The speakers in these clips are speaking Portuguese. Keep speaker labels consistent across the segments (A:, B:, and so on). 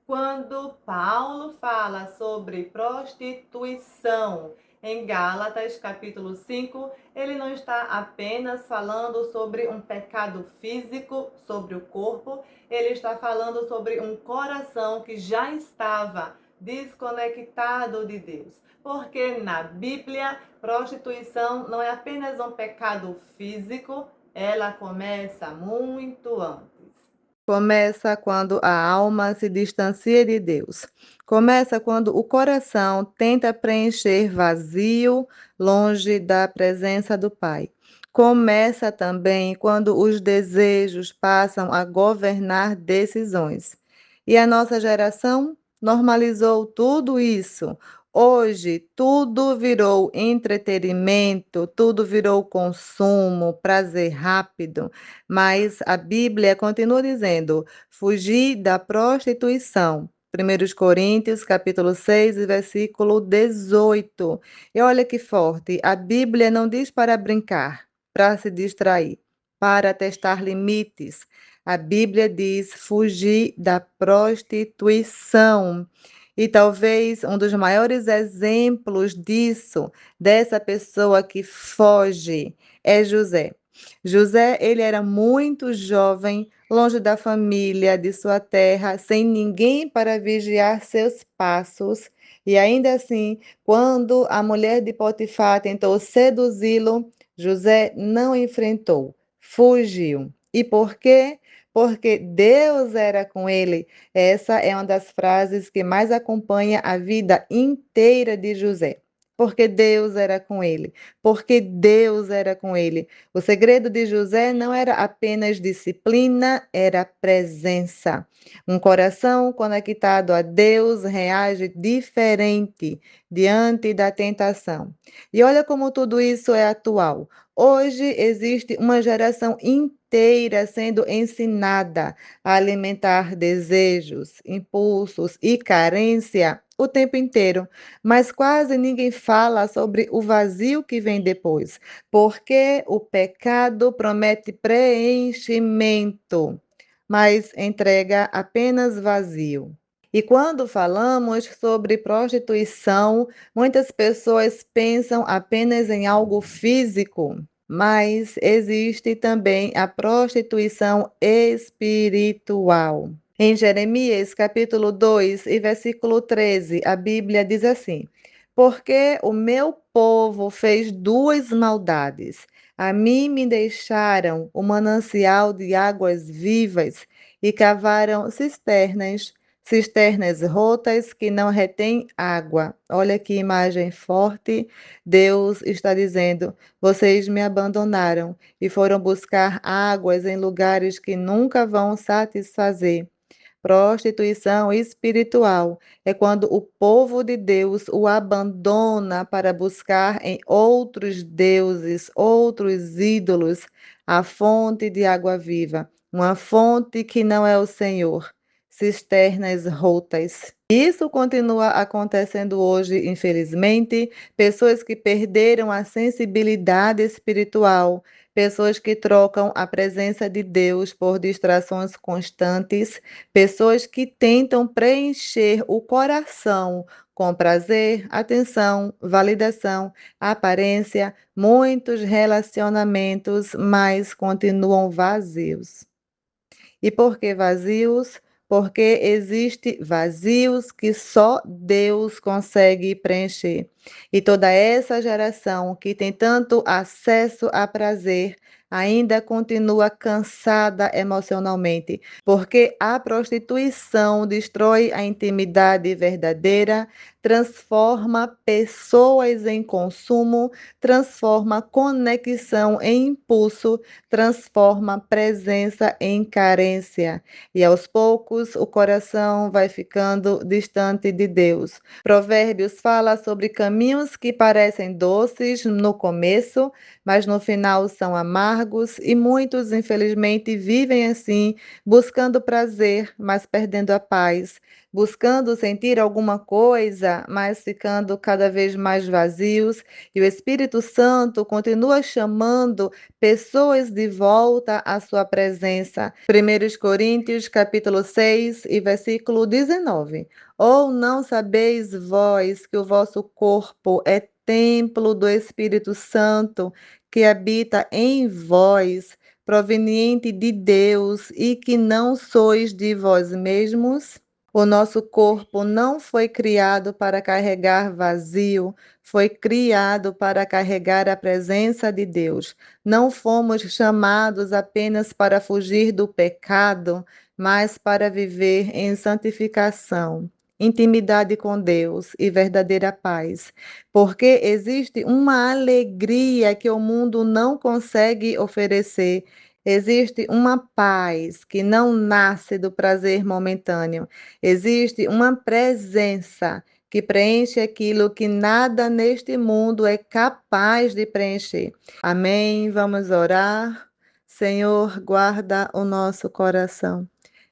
A: Quando Paulo fala sobre prostituição em Gálatas, capítulo 5, ele não está apenas falando sobre um pecado físico, sobre o corpo, ele está falando sobre um coração que já estava desconectado de Deus. Porque na Bíblia, prostituição não é apenas um pecado físico, ela começa muito antes.
B: Começa quando a alma se distancia de Deus. Começa quando o coração tenta preencher vazio longe da presença do Pai. Começa também quando os desejos passam a governar decisões. E a nossa geração normalizou tudo isso. Hoje, tudo virou entretenimento, tudo virou consumo, prazer rápido. Mas a Bíblia continua dizendo: fugir da prostituição. 1 Coríntios, capítulo 6, versículo 18. E olha que forte, a Bíblia não diz para brincar, para se distrair, para testar limites. A Bíblia diz fugir da prostituição. E talvez um dos maiores exemplos disso, dessa pessoa que foge, é José. José, ele era muito jovem, longe da família, de sua terra, sem ninguém para vigiar seus passos. E ainda assim, quando a mulher de Potifar tentou seduzi-lo, José não enfrentou, fugiu. E por quê? Porque Deus era com ele. Essa é uma das frases que mais acompanha a vida inteira de José. Porque Deus era com ele. Porque Deus era com ele. O segredo de José não era apenas disciplina, era presença. Um coração conectado a Deus reage diferente diante da tentação. E olha como tudo isso é atual. Hoje existe uma geração inteira sendo ensinada a alimentar desejos, impulsos e carência o tempo inteiro, mas quase ninguém fala sobre o vazio que vem depois, porque o pecado promete preenchimento, mas entrega apenas vazio. E quando falamos sobre prostituição, muitas pessoas pensam apenas em algo físico, mas existe também a prostituição espiritual. Em Jeremias, capítulo 2 e versículo 13, a Bíblia diz assim: Porque o meu povo fez duas maldades. A mim me deixaram o manancial de águas vivas e cavaram cisternas, cisternas rotas que não retêm água. Olha que imagem forte. Deus está dizendo: vocês me abandonaram e foram buscar águas em lugares que nunca vão satisfazer. Prostituição espiritual é quando o povo de Deus o abandona para buscar em outros deuses, outros ídolos, a fonte de água viva, uma fonte que não é o Senhor. Cisternas rotas. Isso continua acontecendo hoje, infelizmente. Pessoas que perderam a sensibilidade espiritual, pessoas que trocam a presença de Deus por distrações constantes, pessoas que tentam preencher o coração com prazer, atenção, validação, aparência, muitos relacionamentos, mas continuam vazios. E por que vazios? Porque existe vazios que só Deus consegue preencher. E toda essa geração que tem tanto acesso a prazer ainda continua cansada emocionalmente, porque a prostituição destrói a intimidade verdadeira, transforma pessoas em consumo, transforma conexão em impulso, transforma presença em carência. E aos poucos o coração vai ficando distante de Deus. Provérbios fala sobre caminhos que parecem doces no começo, mas no final são amargos amargos e muitos, infelizmente, vivem assim, buscando prazer, mas perdendo a paz, buscando sentir alguma coisa, mas ficando cada vez mais vazios, e o Espírito Santo continua chamando pessoas de volta à sua presença. 1 Coríntios, capítulo 6 e versículo 19. Ou não sabeis vós que o vosso corpo é templo do Espírito Santo, que habita em vós, proveniente de Deus, e que não sois de vós mesmos? O nosso corpo não foi criado para carregar vazio, foi criado para carregar a presença de Deus. Não fomos chamados apenas para fugir do pecado, mas para viver em santificação, intimidade com Deus e verdadeira paz. Porque existe uma alegria que o mundo não consegue oferecer. Existe uma paz que não nasce do prazer momentâneo. Existe uma presença que preenche aquilo que nada neste mundo é capaz de preencher. Amém? Vamos orar. Senhor, guarda o nosso coração.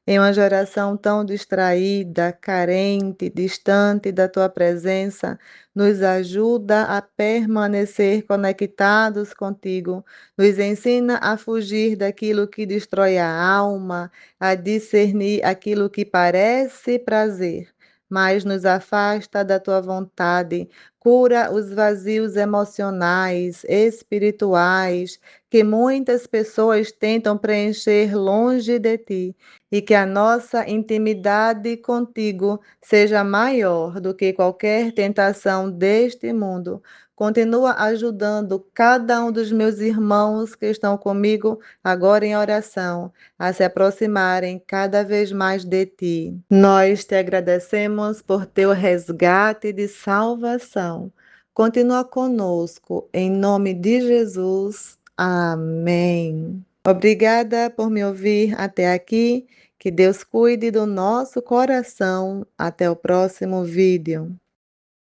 B: Em uma geração tão distraída, carente, distante da tua presença, nos ajuda a permanecer conectados contigo. Nos ensina a fugir daquilo que destrói a alma, a discernir aquilo que parece prazer, mas nos afasta da tua vontade. Cura os vazios emocionais, espirituais, que muitas pessoas tentam preencher longe de ti, e que a nossa intimidade contigo seja maior do que qualquer tentação deste mundo. Continua ajudando cada um dos meus irmãos que estão comigo agora em oração a se aproximarem cada vez mais de ti. Nós te agradecemos por teu resgate de salvação. Continua conosco, em nome de Jesus. Amém. Obrigada por me ouvir até aqui. Que Deus cuide do nosso coração. Até o próximo vídeo.